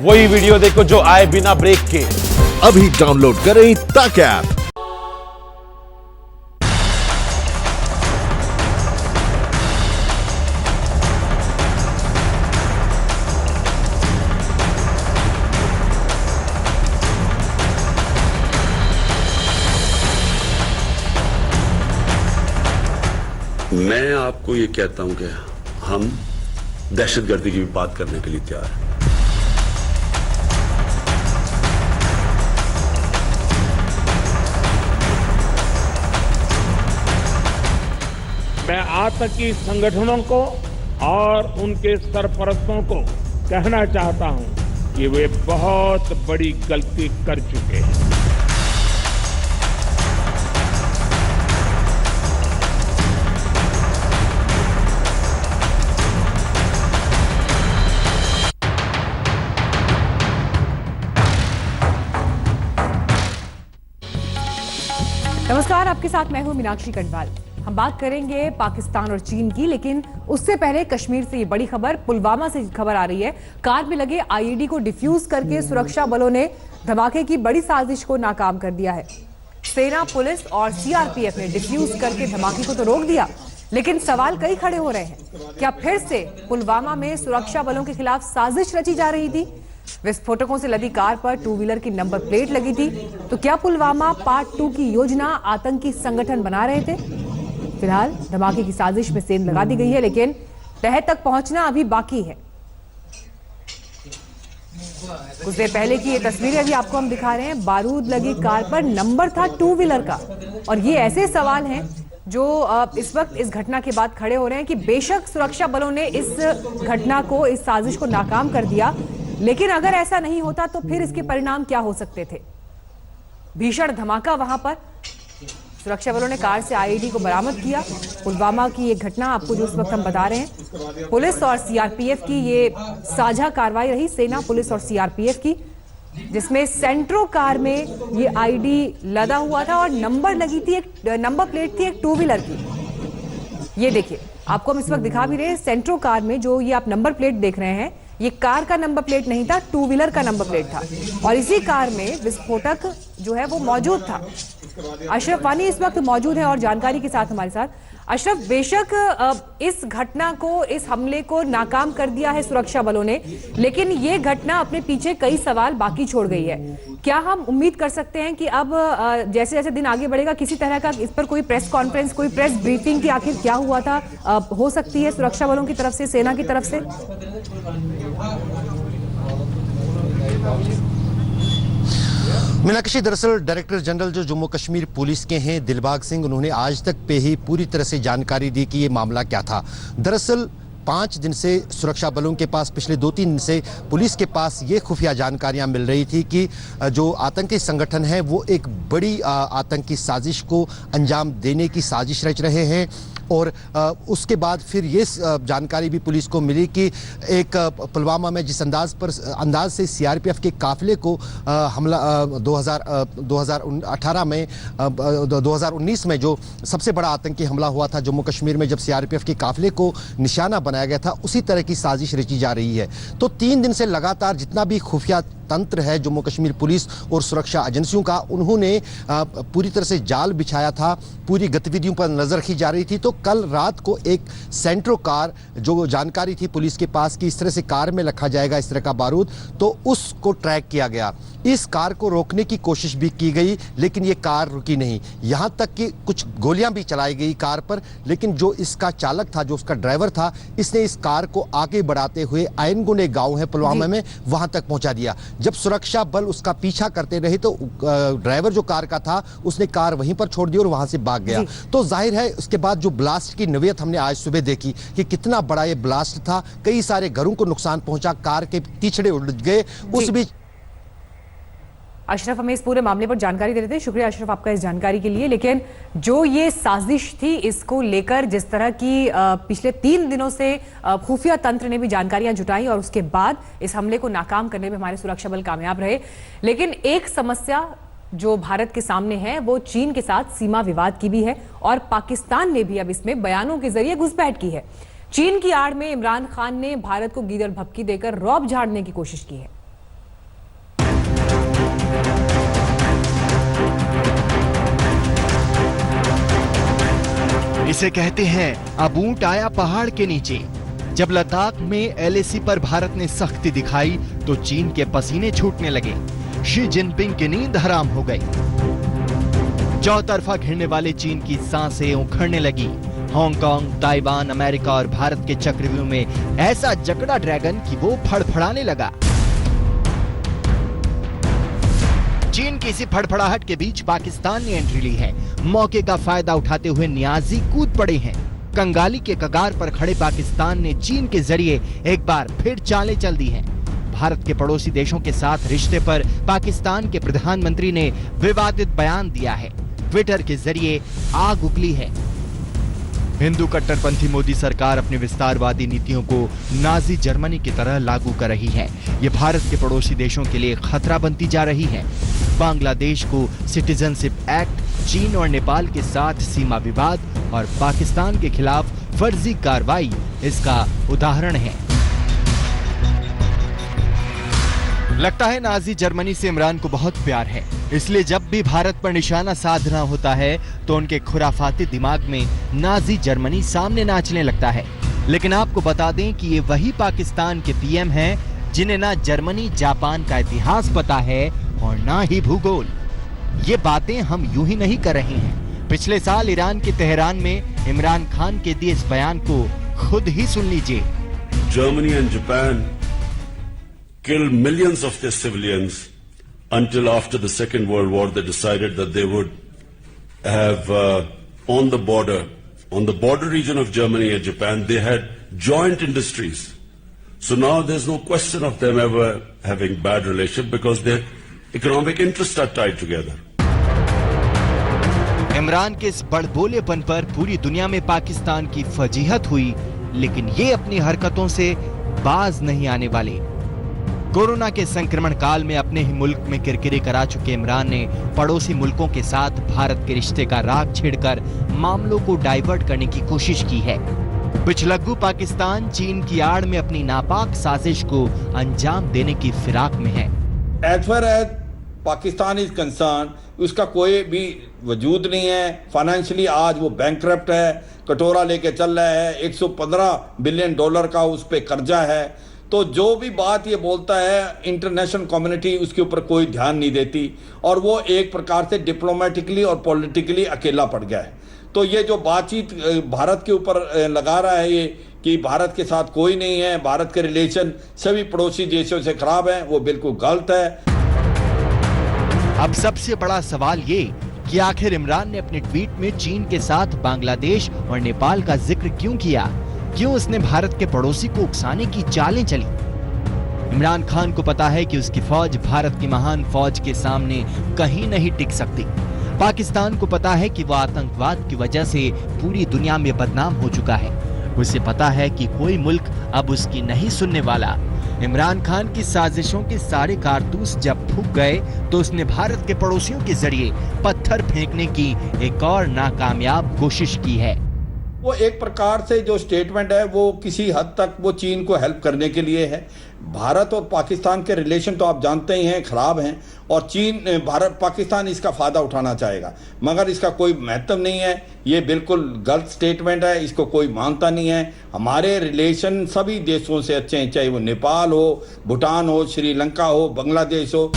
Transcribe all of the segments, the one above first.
वही वीडियो देखो जो आए बिना ब्रेक के। अभी डाउनलोड करें तक ऐप। मैं आपको ये कहता हूं कि हम दहशतगर्दी की भी बात करने के लिए तैयार हैं। मैं आतंकी संगठनों को और उनके सरपरस्तों को कहना चाहता हूं कि वे बहुत बड़ी गलती कर चुके हैं। नमस्कार, आपके साथ मैं हूं मीनाक्षी कंडवाल। हम बात करेंगे पाकिस्तान और चीन की, लेकिन उससे पहले कश्मीर से ये बड़ी खबर, पुलवामा से खबर आ रही है। कार में लगे आईईडी को डिफ्यूज करके सुरक्षा बलों ने धमाके की बड़ी साजिश को नाकाम कर दिया है। सेना, पुलिस और सीआरपीएफ ने डिफ्यूज करके धमाके को तो रोक दिया, लेकिन सवाल कई खड़े हो रहे हैं। क्या फिर से पुलवामा में सुरक्षा बलों के खिलाफ साजिश रची जा रही थी? विस्फोटकों से लदी कार पर टू व्हीलर की नंबर प्लेट लगी थी, तो क्या पुलवामा पार्ट 2 की योजना आतंकी संगठन बना रहे थे? फिलहाल धमाके की साजिश में सेंध लगा दी गई है, लेकिन तह तक पहुंचना अभी बाकी है। कुछ देर पहले की ये तस्वीरें अभी आपको हम दिखा रहे हैं। बारूद लगी कार पर नंबर था टू व्हीलर का, और ये ऐसे सवाल हैं जो इस वक्त इस घटना के बाद खड़े हो रहे हैं कि बेशक सुरक्षा बलों ने इस घटना को, इस साजिश को नाकाम कर दिया, लेकिन अगर ऐसा नहीं होता तो फिर इसके परिणाम क्या हो सकते थे? भीषण धमाका वहां पर। सुरक्षा बलों ने कार से आईईडी को बरामद किया। पुलवामा की ये घटना आपको जो इस वक्त हम बता रहे हैं, पुलिस और सीआरपीएफ की ये साझा कार्रवाई रही, सेना, पुलिस और सीआरपीएफ की, जिसमें सेंट्रो कार में ये आईडी लदा हुआ था और नंबर लगी थी, एक नंबर प्लेट थी एक टू व्हीलर की। ये देखिए, आपको हम इस वक्त दिखा भी रहे हैं। सेंट्रो कार में जो ये आप नंबर प्लेट देख रहे हैं, ये कार का नंबर प्लेट नहीं था, टू व्हीलर का नंबर प्लेट था, और इसी कार में विस्फोटक जो है वो मौजूद था। अशरफ वानी इस वक्त मौजूद है और जानकारी के साथ हमारे साथ। अशरफ, बेशक इस घटना को, इस हमले को नाकाम कर दिया है सुरक्षा बलों ने, लेकिन ये घटना अपने पीछे कई सवाल बाकी छोड़ गई है। क्या हम उम्मीद कर सकते हैं कि अब जैसे जैसे दिन आगे बढ़ेगा, किसी तरह का इस पर कोई प्रेस कॉन्फ्रेंस, कोई प्रेस ब्रीफिंग, की आखिर क्या हुआ था, हो सकती है सुरक्षा बलों की तरफ से, सेना की तरफ से? मीनाक्षी, दरअसल डायरेक्टर जनरल जो जम्मू कश्मीर पुलिस के हैं, दिलबाग सिंह, उन्होंने आज तक पे ही पूरी तरह से जानकारी दी कि ये मामला क्या था। दरअसल 5 दिन से सुरक्षा बलों के पास, पिछले 2-3 दिन से पुलिस के पास ये खुफिया जानकारियां मिल रही थी कि जो आतंकी संगठन है वो एक बड़ी आतंकी साजिश को अंजाम देने की साजिश रच रहे हैं। और उसके बाद फिर ये जानकारी भी पुलिस को मिली कि एक पुलवामा में जिस अंदाज से सीआरपीएफ के काफिले को हमला 2018 में 2019 में जो सबसे बड़ा आतंकी हमला हुआ था जम्मू कश्मीर में, जब सीआरपीएफ के काफिले को निशाना बनाया गया था, उसी तरह की साजिश रची जा रही है। तो 3 दिन से लगातार जितना भी खुफिया तंत्र है जम्मू कश्मीर पुलिस और सुरक्षा एजेंसियों का, उन्होंने पूरी तरह से जाल बिछाया था, पूरी गतिविधियों पर नजर रखी जा रही थी। तो कल रात को एक सेंट्रो कार, जो जानकारी थी पुलिस के पास कि इस तरह से कार में रखा जाएगा इस तरह का बारूद, तो उसको ट्रैक किया गया। इस कार को रोकने की कोशिश भी की गई, लेकिन ये कार रुकी नहीं। यहां तक कि कुछ गोलियां भी चलाई गई कार पर, लेकिन जो इसका चालक था, जो उसका ड्राइवर था, इसने इस कार को आगे बढ़ाते हुए आयनगुने गांव है पुलवामा में, वहां तक पहुंचा दिया। जब सुरक्षा बल उसका पीछा करते रहे तो ड्राइवर जो कार का था, उसने कार वहीं पर छोड़ दी और वहां से भाग गया। तो जाहिर है उसके बाद जो ब्लास्ट की नवीयत हमने आज सुबह देखी कि कितना बड़ा ये ब्लास्ट था, कई सारे घरों को नुकसान पहुंचा, कार के तीछड़े उड़ गए। उस बीच अशरफ हमें इस पूरे मामले पर जानकारी दे रहे थे। शुक्रिया अशरफ आपका इस जानकारी के लिए। लेकिन जो ये साजिश थी, इसको लेकर जिस तरह की पिछले 3 दिनों से खुफिया तंत्र ने भी जानकारियां जुटाई और उसके बाद इस हमले को नाकाम करने में हमारे सुरक्षा बल कामयाब रहे। लेकिन एक समस्या जो भारत के सामने है वो चीन के साथ सीमा विवाद की भी है, और पाकिस्तान ने भी अब इसमें बयानों के जरिए घुसपैठ की है। चीन की आड़ में इमरान खान ने भारत को गीदड़ भभकी देकर रौब झाड़ने की कोशिश की है। इसे कहते हैं अब ऊंट आया पहाड़ के नीचे। जब लद्दाख में LAC पर भारत ने सख्ती दिखाई तो चीन के पसीने छूटने लगे। शी जिनपिंग की नींद हराम हो गई। चौतरफा घिरने वाले चीन की सांसें उखड़ने लगी। हांगकांग, ताइवान, अमेरिका और भारत के चक्रव्यूह में ऐसा जकड़ा ड्रैगन कि वो फड़फड़ाने लगा। चीन की इसी फड़फड़ाहट के बीच पाकिस्तान ने एंट्री ली है। मौके का फायदा उठाते हुए नियाजी कूद पड़े हैं। कंगाली के कगार पर खड़े पाकिस्तान ने चीन के जरिए एक बार फिर चालें चल दी हैं। भारत के पड़ोसी देशों के साथ रिश्ते पर पाकिस्तान के प्रधानमंत्री ने विवादित बयान दिया है। ट्विटर के जरिए आग उगली है। हिंदू कट्टरपंथी मोदी सरकार अपनी विस्तारवादी नीतियों को नाजी जर्मनी की तरह लागू कर रही है। ये भारत के पड़ोसी देशों के लिए खतरा बनती जा रही है। बांग्लादेश को सिटीजनशिप एक्ट, चीन और नेपाल के साथ सीमा विवाद और पाकिस्तान के खिलाफ फर्जी कार्रवाई इसका उदाहरण है। लगता है नाजी जर्मनी से इमरान को बहुत प्यार है, इसलिए जब भी भारत पर निशाना साधना होता है तो उनके खुराफाती दिमाग में नाजी जर्मनी सामने नाचने लगता है। लेकिन आपको बता दें कि ये वही पाकिस्तान के PM हैं जिन्हें ना जर्मनी जापान का इतिहास पता है और ना ही भूगोल। ये बातें हम यूं ही नहीं कर रहे हैं। पिछले साल ईरान के तेहरान में इमरान खान के दिए इस बयान को खुद ही सुन लीजिए। Germany and Japan killed millions of their civilians until after the Second World War they decided that they would have on the border region of Germany and Japan, they had joint industries. So now there's no question of them ever having bad relationship because their economic interests are tied together. Imran के इस बड़बोलेपन पर पूरी दुनिया में पाकिस्तान की फजीहत हुई, लेकिन ये अपनी हरकतों से बाज नहीं आने वाले। कोरोना के संक्रमण काल में अपने ही मुल्क में किरकिरी करा चुके इमरान ने पड़ोसी मुल्कों के साथ भारत के रिश्ते का राग छेड़कर मामलों को डाइवर्ट करने की कोशिश की है। पिछलग्गू पाकिस्तान चीन की आड़ में अपनी नापाक साजिश को अंजाम देने की फिराक में है। As far as Pakistan is concern, उसका कोई भी वजूद नहीं है। फाइनेंशियली आज वो बैंकरप्ट है, कटोरा लेके चल रहा है। $115 बिलियन का उस पर कर्जा है। तो जो भी बात ये बोलता है इंटरनेशनल कम्युनिटी उसके ऊपर कोई ध्यान नहीं देती और वो एक प्रकार से डिप्लोमेटिकली और पॉलिटिकली अकेला पड़ गया है। तो ये जो बातचीत भारत के ऊपर लगा रहा है ये कि भारत के साथ कोई नहीं है, भारत के रिलेशन सभी पड़ोसी देशों से खराब है, वो बिल्कुल गलत है। अब सबसे बड़ा सवाल ये कि आखिर इमरान ने अपने ट्वीट में चीन के साथ बांग्लादेश और नेपाल का जिक्र क्यों किया? क्यों उसने भारत के पड़ोसी को उकसाने की चालें चली? इमरान खान को पता है कि उसकी फौज भारत की महान फौज के सामने कहीं नहीं टिक सकती। पाकिस्तान को पता है कि वह आतंकवाद की वजह से पूरी दुनिया में बदनाम हो चुका है। उसे पता है कि कोई मुल्क अब उसकी नहीं सुनने वाला। इमरान खान की साजिशों के सारे कारतूस जब फूंक गए तो उसने भारत के पड़ोसियों के जरिए पत्थर फेंकने की एक और नाकामयाब कोशिश की है। वो एक प्रकार से जो स्टेटमेंट है वो किसी हद तक वो चीन को हेल्प करने के लिए है। भारत और पाकिस्तान के रिलेशन तो आप जानते ही हैं खराब हैं और पाकिस्तान इसका फायदा उठाना चाहेगा, मगर इसका कोई महत्व नहीं है। ये बिल्कुल गलत स्टेटमेंट है, इसको कोई मानता नहीं है। हमारे रिलेशन सभी देशों से अच्छे हैं, चाहे वो नेपाल हो, भूटान हो, श्रीलंका हो, बांग्लादेश हो।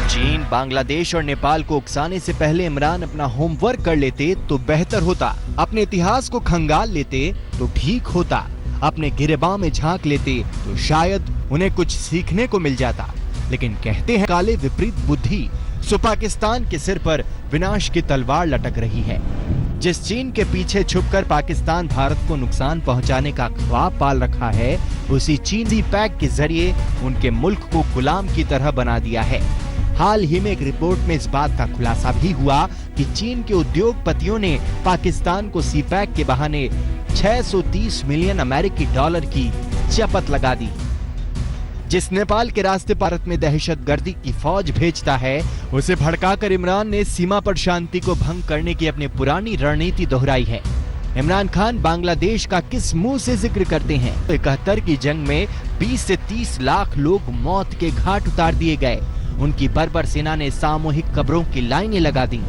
चीन, बांग्लादेश और नेपाल को उकसाने से पहले इमरान अपना होमवर्क कर लेते तो बेहतर होता। अपने इतिहास को खंगाल लेते तो ठीक होता। अपने गिरेबां में झांक लेते तो शायद उन्हें कुछ सीखने को मिल जाता। लेकिन कहते हैं काले विपरीत बुद्धि, सो पाकिस्तान के सिर पर विनाश की तलवार लटक रही है। जिस चीन के पीछे छुपकर पाकिस्तान भारत को नुकसान पहुंचाने का ख्वाब पाल रखा है, उसी चीनी पैक के जरिए उनके मुल्क को गुलाम की तरह बना दिया है। हाल ही में एक रिपोर्ट में इस बात का खुलासा भी हुआ कि चीन के उद्योगपतियों ने पाकिस्तान को सीपैक के बहाने $630 मिलियन अमेरिकी डॉलर की चपत लगा दी। जिस नेपाल के रास्ते भारत में दहशतगर्दी की फौज भेजता है, उसे भड़काकर इमरान ने सीमा पर शांति को भंग करने की अपनी पुरानी रणनीति दोहराई है। इमरान खान बांग्लादेश का किस मुंह से जिक्र करते हैं? 71 की जंग में 20 से 30 लाख लोग मौत के घाट उतार दिए गए। उनकी बर्बर सेना ने सामूहिक कब्रों की लाइनें लगा दी।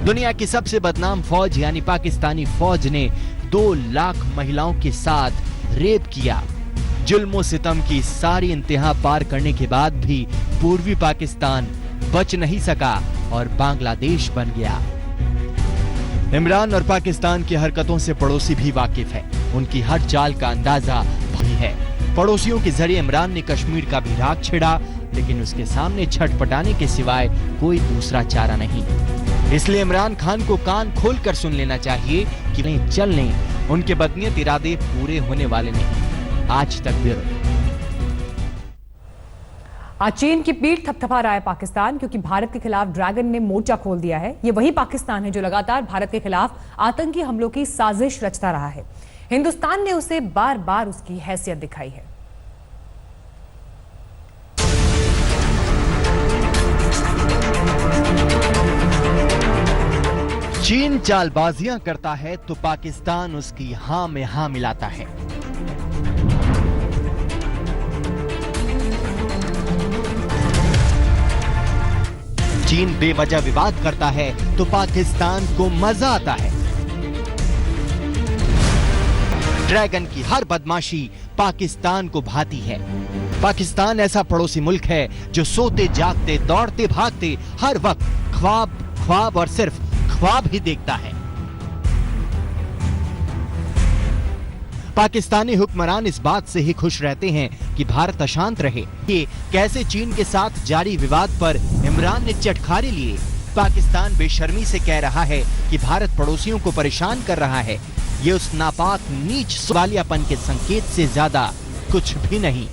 दुनिया की सबसे बदनाम फौज यानी पाकिस्तानी फौज ने 2 लाख महिलाओं के साथ रेप किया। जुल्म सितम की सारी इंतहा पार करने के बाद भी पूर्वी पाकिस्तान बच नहीं सका और बांग्लादेश बन गया। इमरान और पाकिस्तान की हरकतों से पड़ोसी भी वाकिफ है, उनकी हर चाल का अंदाजा भी है। पड़ोसियों के जरिए इमरान ने कश्मीर का भी राग छेड़ा, लेकिन उसके सामने छटपटाने के सिवाय कोई दूसरा चारा नहीं। इसलिए इमरान खान को कान खोलकर सुन लेना चाहिए कि नहीं चल नहीं, उनके बदनीयत इरादे पूरे होने वाले नहीं। आज तक ब्यूरो। आज चीन की पीठ थपथपा रहा है पाकिस्तान, क्योंकि भारत के खिलाफ ड्रैगन ने मोर्चा खोल दिया है। ये वही पाकिस्तान है जो लगातार भारत के खिलाफ आतंकी हमलों की साजिश रचता रहा है। हिंदुस्तान ने उसे बार बार उसकी हैसियत दिखाई है। चीन चालबाजियां करता है तो पाकिस्तान उसकी हां में हां मिलाता है। चीन बेवजह विवाद करता है तो पाकिस्तान को मजा आता है। ड्रैगन की हर बदमाशी पाकिस्तान को भाती है। पाकिस्तान ऐसा पड़ोसी मुल्क है जो सोते जागते दौड़ते भागते हर वक्त ख्वाब ख्वाब और सिर्फ ख्वाब ही देखता है। पाकिस्तानी हुक्मरान इस बात से ही खुश रहते हैं कि भारत अशांत रहे। ये कैसे चीन के साथ जारी विवाद पर इमरान ने चटखारे लिए। पाकिस्तान बेशर्मी से कह रहा है कि भारत पड़ोसियों को परेशान कर रहा है। ये उस नापाक नीच सवालियापन के संकेत से ज्यादा कुछ भी नहीं।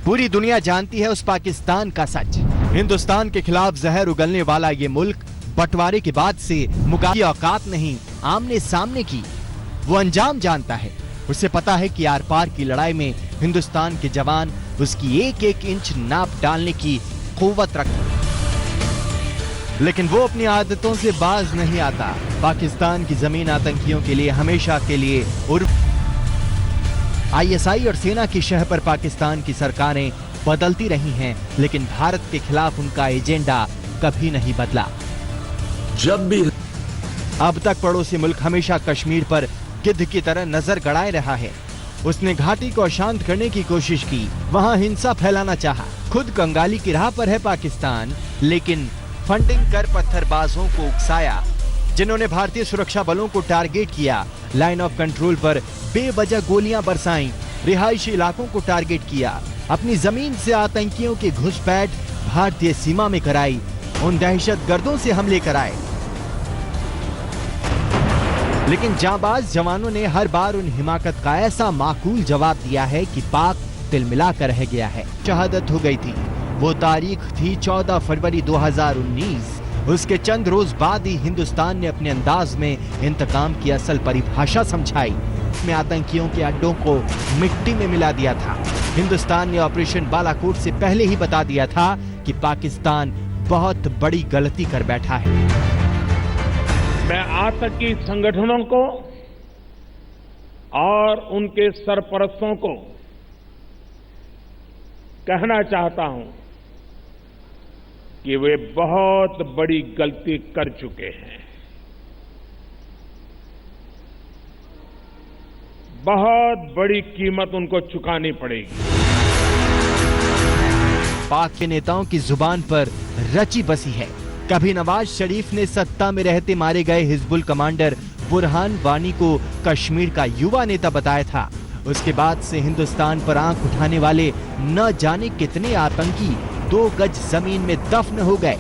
पूरी दुनिया जानती है उस पाकिस्तान का सच। हिंदुस्तान के खिलाफ जहर उगलने वाला ये मुल्क बंटवारे के बाद से मुकाबले की औकात नहीं, आमने सामने की। वो अंजाम जानता है। उसे पता है कि आर पार की लड़ाई में हिंदुस्तान के जवान उसकी एक एक इंच नाप डालने की कुव्वत रखते, लेकिन वो अपनी आदतों से बाज नहीं आता। पाकिस्तान की जमीन आतंकियों के लिए हमेशा के लिए ISI और सेना की शह पर पाकिस्तान की सरकारें बदलती रही हैं, लेकिन भारत के खिलाफ उनका एजेंडा कभी नहीं बदला। जब भी अब तक पड़ोसी मुल्क हमेशा कश्मीर पर गिद्ध की तरह नजर गड़ाए रहा है। उसने घाटी को अशांत करने की कोशिश की, वहां हिंसा फैलाना चाहा। खुद कंगाली की राह पर है पाकिस्तान, लेकिन फंडिंग कर पत्थरबाजों को उकसाया, जिन्होंने भारतीय सुरक्षा बलों को टारगेट किया। लाइन ऑफ कंट्रोल पर बेवजह गोलियां बरसाईं, रिहायशी इलाकों को टारगेट किया। अपनी जमीन से आतंकियों की घुसपैठ भारतीय सीमा में कराई, उन दहशतगर्दों से हमले कराए। लेकिन जांबाज जवानों ने हर बार उन हिमाकत का ऐसा माकूल जवाब दिया है कि पाक तिलमिला कर रह गया है। शहादत हो गई थी। वो तारीख थी 14 फरवरी 2019। उसके चंद रोज बाद ही हिंदुस्तान ने अपने अंदाज में इंतकाम की असल परिभाषा समझाई। में आतंकियों के अड्डों को मिट्टी में मिला दिया था। हिंदुस्तान ने ऑपरेशन बालाकोट से पहले ही बता दिया था कि पाकिस्तान बहुत बड़ी गलती कर बैठा है। मैं आतंकी संगठनों को और उनके सरपरस्तों को कहना चाहता हूं कि वे बहुत बड़ी गलती कर चुके हैं। बहुत बड़ी कीमत उनको चुकानी पड़ेगी। पाक के नेताओं की जुबान पर रची बसी है। कभी नवाज शरीफ ने सत्ता में रहते मारे गए हिजबुल कमांडर बुरहान वानी को कश्मीर का युवा नेता बताया था। उसके बाद से हिंदुस्तान पर आंख उठाने वाले न जाने कितने आतंकी 2 गज जमीन में दफन हो गए,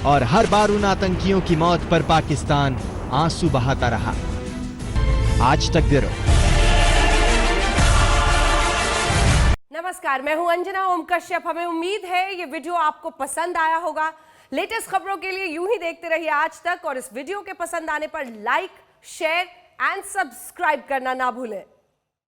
और हर बार उन आतंकियों की मौत पर पाकिस्तान आंसू बहाता रहा। आज तक ब्यूरो। नमस्कार, मैं हूं अंजना ओम कश्यप। हमें उम्मीद है ये वीडियो आपको पसंद आया होगा। लेटेस्ट खबरों के लिए यूं ही देखते रहिए आज तक, और इस वीडियो के पसंद आने पर लाइक, शेयर एंड सब्सक्राइब करना ना भूलें।